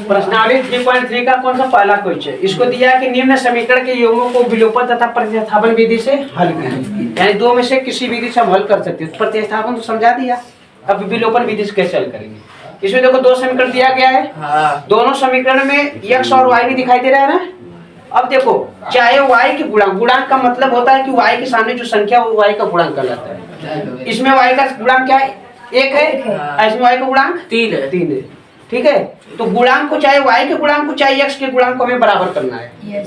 प्रश्नावली 3.3 का कौन सा पहला क्वेश्चन? इसको दिया कि निम्न समीकरण के योगों को विलोपन तथा प्रतिस्थापन विधि से हल कीजिए। यानी दो में से किसी विधि से हम हल कर सकते हैं। प्रतिस्थापन तो समझा दिया, अब विलोपन विधि से कैसे हल करेंगे? इसमें देखो दो समीकरण दिया गया है, दोनों समीकरण में x और y भी दिखाई दे रहा है ना। अब देखो, चाहे y के गुणांक का मतलब होता है कि y के सामने जो संख्या वो y का गुणांक कहलाता है। इसमें y का गुणांक क्या है? 1 है, इसमें y का गुणांक 3 है। ठीक है, तो गुणांक को, चाहे y के गुणांक को चाहे x के गुणांक को हमें बराबर करना है।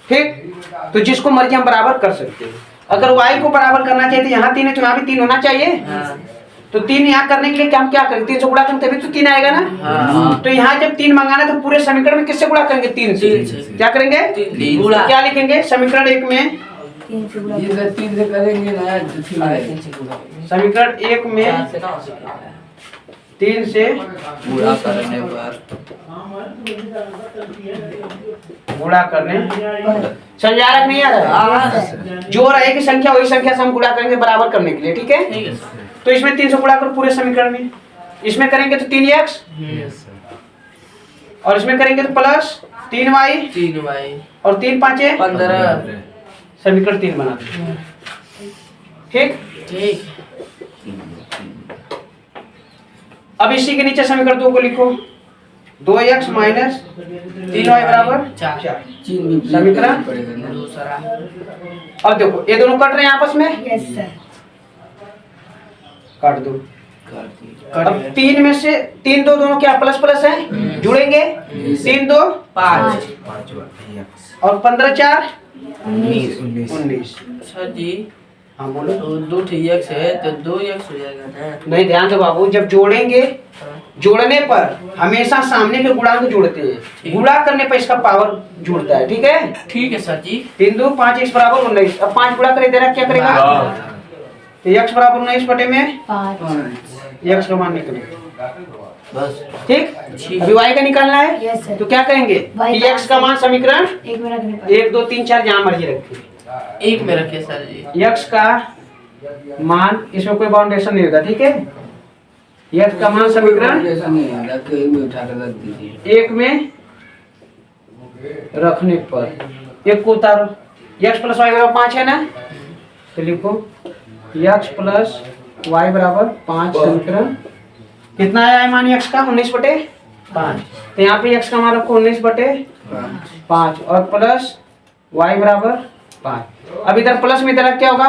ठीक, तो जिसको मर्जी हम बराबर कर सकते हैं। अगर y को बराबर करना चाहिए तो यहाँ 3 है, तो यहाँ भी 3 होना चाहिए। तो 3 यहाँ करने के लिए हम क्या करेंगे? 3 से गुणा करेंगे तभी तो 3 आएगा ना। तो यहाँ जब 3 मंगाना तो पूरे समीकरण में किससे गुणा करेंगे? 3 से। क्या करेंगे? तो क्या लिखेंगे समीकरण 1 में? 3 से करेंगे ना, समीकरण 1 में 3 से गुणा करने पर समझा रहा नहीं आ रहा? जो रहेगी संख्या वही संख्या से हम गुणा करेंगे बराबर करने के लिए। ठीक है, तो इसमें 3 से गुणा करो पूरे समीकरण में। इसमें करेंगे तो 3x और इसमें करेंगे तो प्लस 3y और 3 5 15, समीकरण 3 बना। ठीक, अब इसी के नीचे समीकरण 2 को लिखो। 2x माइनस 3y बराबर 4। समीकरण दूसरा। अब देखो ये दोनों कट रहे हैं आपस में। यस सर, काट दो। अब 3 में से 3 2 दोनों क्या प्लस प्लस है, जुड़ेंगे। 3 2 5 और 15 4 19। सर जी, हाँ बोलो। तो 2x है तो 2x हो जाएगा ना? नहीं, ध्यान दो बाबू, जब जोड़ेंगे, जोड़ने पर हमेशा सामने के गुणांक जोड़ते हैं, गुणा करने पर इसका पावर जुड़ता है। ठीक है सर जी। 3 2 5 x बराबर 19। अब 5 गुणा करे देना क्या करेगा? तो x बराबर 19 बटे में 5, x का मान निकलेगा बस। ठीक, अभी y का निकालना है। तो क्या करेंगे कि x का मान समीकरण 1 2 3 4 जहाँ मर्जी रखिए, 1 में रखिए सर जी। x का मान, इसमें कोई बाउंडेशन नहीं होता। ठीक है, x का मान समीकरण 1 में रखने पर 1 को उतारो। x प्लस वाई बराबर 5 है ना, तो लिखो x प्लस वाई बराबर 5। समीकरण कितना आया है मान x का? 19 बटे 5। तो यहाँ पे x का मान रखो 19 बटे 5 और प्लस y बराबर 5। अब इधर प्लस में इधर क्या होगा?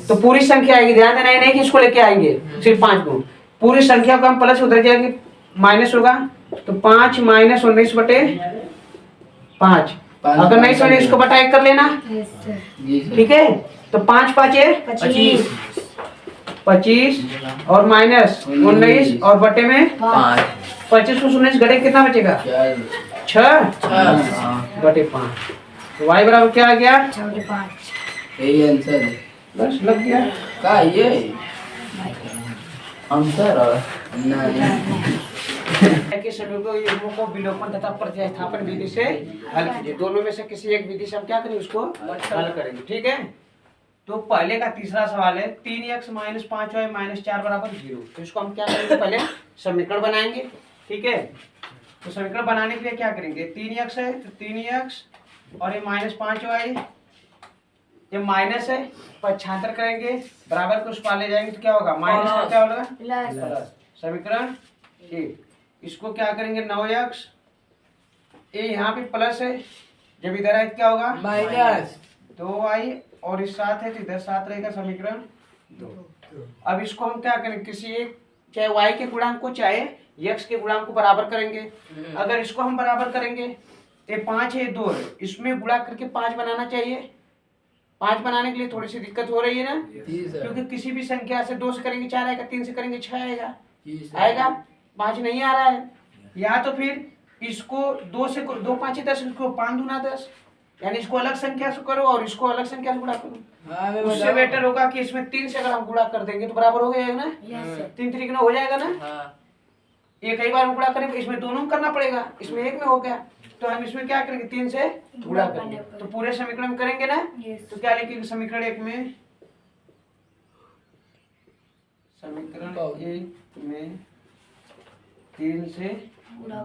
तो पूरी संख्या आएगी। ध्यान देना, नहीं कि इसको लेके आएंगे सिर्फ 5 को, पूरी संख्या को हम प्लस उधर जाएंगे माइनस होगा। तो 5 माइनस 19 बटे 5। अगर नहीं समझे इसको बटा 1 कर लेना। ठीक है, तो 5 5 25 और माइनस 19 और बटे में 5। 25 को 19 घटे कितना बचेगा? 6 बटे 5। तो y बराबर क्या आ गया? 5। यही आंसर है, बस लग गया का ये आंसर कि समीकरणों युग्मों को विलोपन तथा प्रतिस्थापन विधि से हल कीजिए। दोनों में से किसी एक विधि से हम क्या करेंगे? उसको हल करेंगे। ठीक है, तो पहले का तीसरा सवाल है 3x माइनस 5y माइनस 4 बराबर 0। तो इसको हम क्या करेंगे? पहले समीकरण बनाएंगे। ठीक है, तो समीकरण बनाने के लिए क्या करेंगे? 3x है तो 3x और ये माइनस 5y, ये माइनस है, पक्षांतर करेंगे, बराबर को उस पार ले जाएंगे तो क्या होगा? माइनस का क्या होगा? प्लस। समीकरण ठीक, इसको क्या करेंगे? 9x, ये यहाँ पे प्लस है, जब इधर है क्या होगा? माइनस 2y और इस 7 है तो इधर 7 रहेगा। समीकरण 2। अब इसको हम क्या करेंगे? किसी एक, चाहे y के गुणांक को चाहे x के गुणांक को बराबर करेंगे। अगर इसको हम बराबर करेंगे, ये 5 है 2 है, इसमें गुणा करके 5 बनाना चाहिए। 5 बनाने के लिए थोड़ी सी दिक्कत हो रही है ना, क्योंकि किसी भी संख्या से 2 से करेंगे 4 आएगा, 3 से करेंगे 6 आएगा, 5 नहीं आ रहा है। या तो फिर इसको 2 से 2 5 10, इसको 5 दूना 10, यानी इसको अलग संख्या से करो और इसको अलग संख्या से गुणा करो। उससे बेटर होगा कि इसमें 3 से अगर हम गुणा कर देंगे तो बराबर हो जाएगा ना। 3 3 9 हो जाएगा ना। ये कई बार गुणा करेंगे, इसमें दोनों करना पड़ेगा, इसमें एक में हो गया तो हम इसमें क्या करेंगे? 3 से गुणा करेंगे। तो पूरे समीकरण में करेंगे ना। तो क्या लिखेंगे? समीकरण 1 में, समीकरण 1 में 3 से गुणा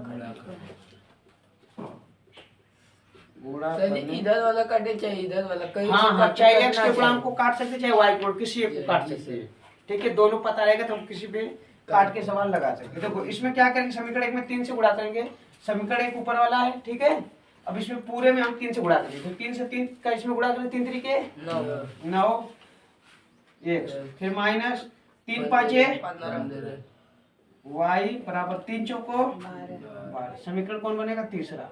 सर जी करने। इधर वाला काटे चाहे इधर वाला कहीं हाँ से हाँ, काट चाहे करना एक्स के चाहे। गुणांक को काट सकते चाहे वाई को, किसी एक को काट सकते हैं। ठीक है, दोनों पता रहेगा तो हम किसी पे काट के सवाल लगा सकते हैं। देखो इसमें क्या करेंगे, समीकरण एक में 3 से गुणा करेंगे। समीकरण एक ऊपर वाला है, ठीक है। अब इसमें पूरे में हम 3 से गुणा करेंगे, तो 3 से 3 का इसमें गुणा करें, 3 तरीके 9 एक, फिर माइनस 3 5 पंद्रह। वाई बराबर 3 चौको 12। समीकरण कौन बनेगा, तीसरा।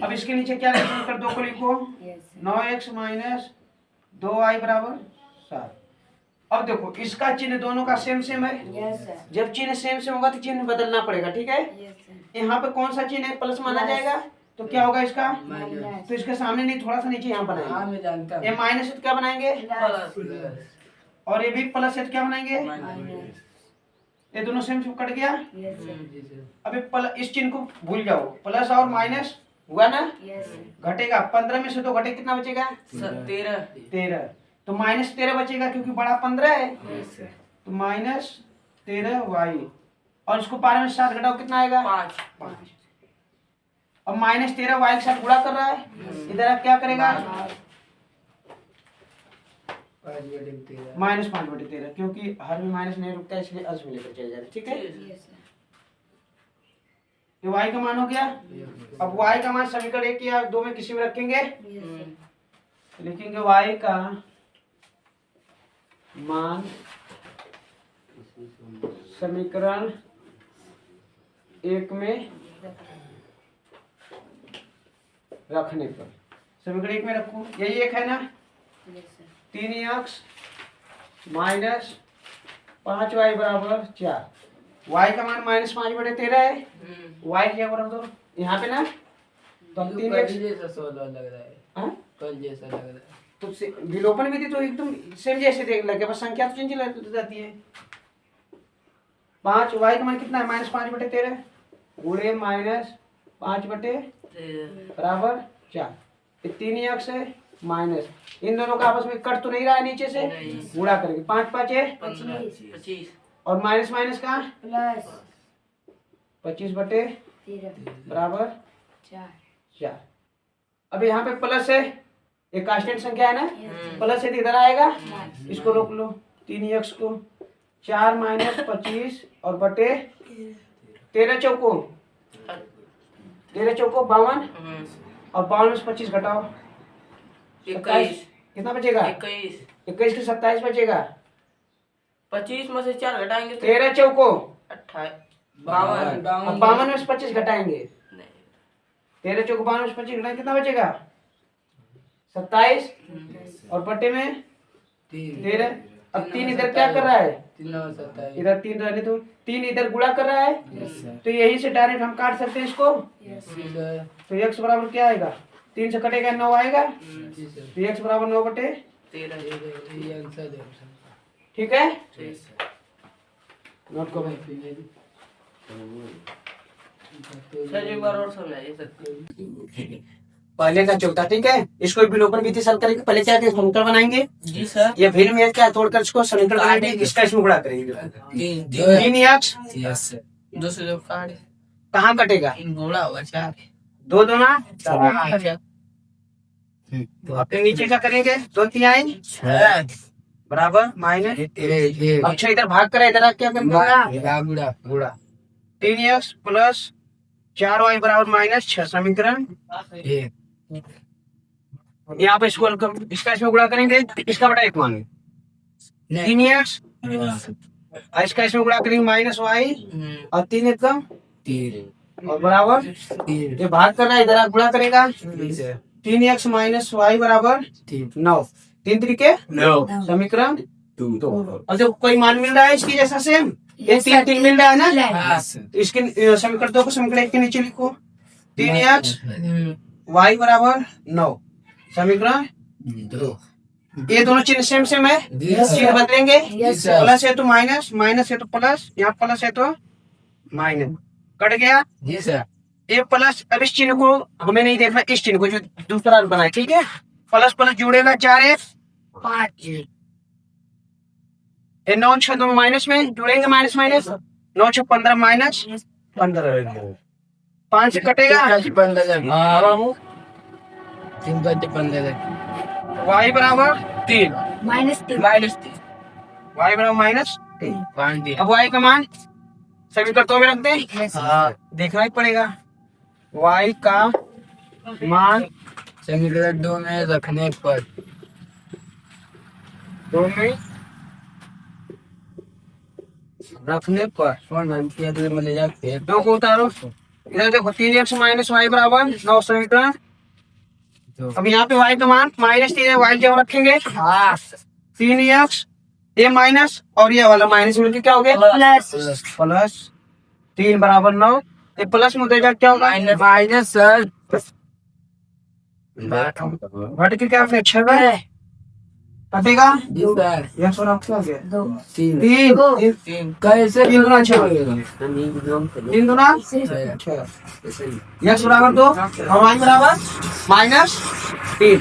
अब इसके नीचे क्या लिखें, समीकरण 2 को लिखो, 9x माइनस 2y बराबर 7। अब देखो इसका चिन्ह दोनों का सेम सेम है। जब चिन्ह सेम सेम होगा तो चिन्ह बदलना पड़ेगा, ठीक है। यहाँ पे कौन सा चिन्ह है, प्लस माना जाएगा, तो क्या होगा इसका, तो इसके सामने नहीं, थोड़ा सा नीचे यहाँ हाँ बनाएंगे। मैं जानता हूँ। ये माइनस है तो क्या बनाएंगे, प्लस। और ये भी प्लस है तो क्या बनाएंगे, ये दोनों सेम सेम कट गया। जी सर। अब ये इस चिन्ह को भूल जाओ, प्लस और माइनस हुआ ना, घटेगा 15 में से तो घटे कितना बचेगा, 13। तो माइनस 13 बचेगा क्योंकि बड़ा 15 है, तो माइनस 13 वाई, और इसको 12 में 7 घटाओ कितना आएगा, 5। अब माइनस 13 वाई के साथ गुणा कर रहा है, इधर आप क्या करेगा, माइनस 5/13, क्योंकि हर में माइनस नहीं रुकता है इसलिए अंश में लेकर चले जाते, ठीक है। ये y का मान हो गया। अब y का मान समीकरण 1 या 2 में किसी में रखेंगे, लिखेंगे y का मान समीकरण 1 में रखने पर, समीकरण 1 में रखो, यही एक है ना, 3x माइनस 5y बराबर 4। y का मान माइनस 5/13 है, y क्या बराबर दो यहाँ पे ना, तो हम 3x जैसा सोलह लग रहा है, हाँ? कल जैसा लग रहा है। तो विलोपन विधि तो एकदम सेम जैसे देख लगे, बस संख्या तो चेंज हो जाती है। 5 y का मान कितना है, माइनस 5/13 गुणे माइनस 5/13 बराबर 4। 3x है माइनस, इन दोनों का आपस में कट तो नहीं रहा है, नीचे से गुणा करेंगे, 5 5 है 25 और माइनस माइनस का 25/13 बराबर 4। अब यहाँ पे प्लस है, एक कांस्टेंट संख्या है ना, प्लस है तो इधर आएगा, इसको रोक लो, 3x को 4 माइनस 25 और बटे 13 चौको 52, और 52 में से 25 घटाओ 27, कितना बचेगा, 21 के 27 बचेगा, 25 में से 4 घटाएंगे तो 13 चौको 52 अब 52 में से 25 घटाएंगे, 13 चौको 52 में से 25 घटाएंगे, कितना बचेगा 27, और बटे में 13। अब 3 इधर क्या कर रहा है, इधर 3 रहने तो 3 इधर गुणा कर रहा है, तो यही से डायरेक्ट हम काट सकते हैं इसको। तो x बराबर क्या आएगा, 3 से कटेगा 9 आएगा, तो x बराबर 9/13, ठीक है। नोट करो सर एक बार और समझाइए सर। पहले का चौथा, ठीक है। इसको विलोपन विधि से हल करेंगे, पहले क्या समीकरण बनाएंगे जी सर। ये भिन्न में क्या तोड़कर इसको समीकरण बनाएंगे, इसका इसमें गुणा करेंगे। 3x 2 से 2 काट, कहाँ कटेगा, गुणा होगा 4, 2 दूना 4 अपने नीचे क्या करेंगे, 2 3 बराबर माइनस, अक्षर इधर भाग करा, इधर क्या करेंगे गुणा, 3x प्लस 4y बराबर माइनस 6, समीकरण यहाँ पे इसका इसमें गुणा करेंगे, इसका बटा 1 मानेंगे, 3x इसका इसमें गुणा करेंगे माइनस y, और 3 एकदम और बराबर ये भाग करना है, इधर आप गुणा करेगा, 3x माइनस y बराबर 9, 3 तरीके 9, समीकरण 2। और जब कोई मान मिल रहा है इसकी जैसा सेम, ये 3 मिल रहा है ना, तो इसके समीकरण 2 को समीकरण 1 के नीचे लिखो, 3x y बराबर 9, समीकरण 2। ये दोनों चिन्ह सेम सेम है, चिन्ह बदलेंगे, प्लस है तो माइनस, माइनस है तो प्लस, यहाँ प्लस है तो माइनस, कट गया जी सर। ये प्लस। अब इस चिन्ह को हमें नहीं देखना, इस चिन्ह को जो दूसरा बनाए, ठीक है। प्लस प्लस जुड़ेगा 4x 5, ये 9 6 दोनों माइनस में जुड़ेंगे, माइनस माइनस 9 6 15 माइनस 15 5 से कटेगा 15 y बराबर 3 -3 y बराबर -3। 5 दिया। अब y का मान समीकरणों में रख दे, देखना ही पड़ेगा y का मान समीकरण 2 में रखने पर 2 में रखने पर किया तो मिल जाते 2 को उतारो, इधर देखो 3x माइनस y बराबर 9 समीकरण। अब यहाँ पे y का मान -3 है, y जब रखेंगे 3x ये माइनस और ये वाला माइनस मिलकर क्या हो गया प्लस 3 बराबर 9। ये प्लस में उधर क्या होगा माइनस सर घट के क्या आपने 6 कटेगा ये सोना क्या गया 3 3 कैसे 3 गुना 6 3 गुना 6 x बराबर 2 और y बराबर -3।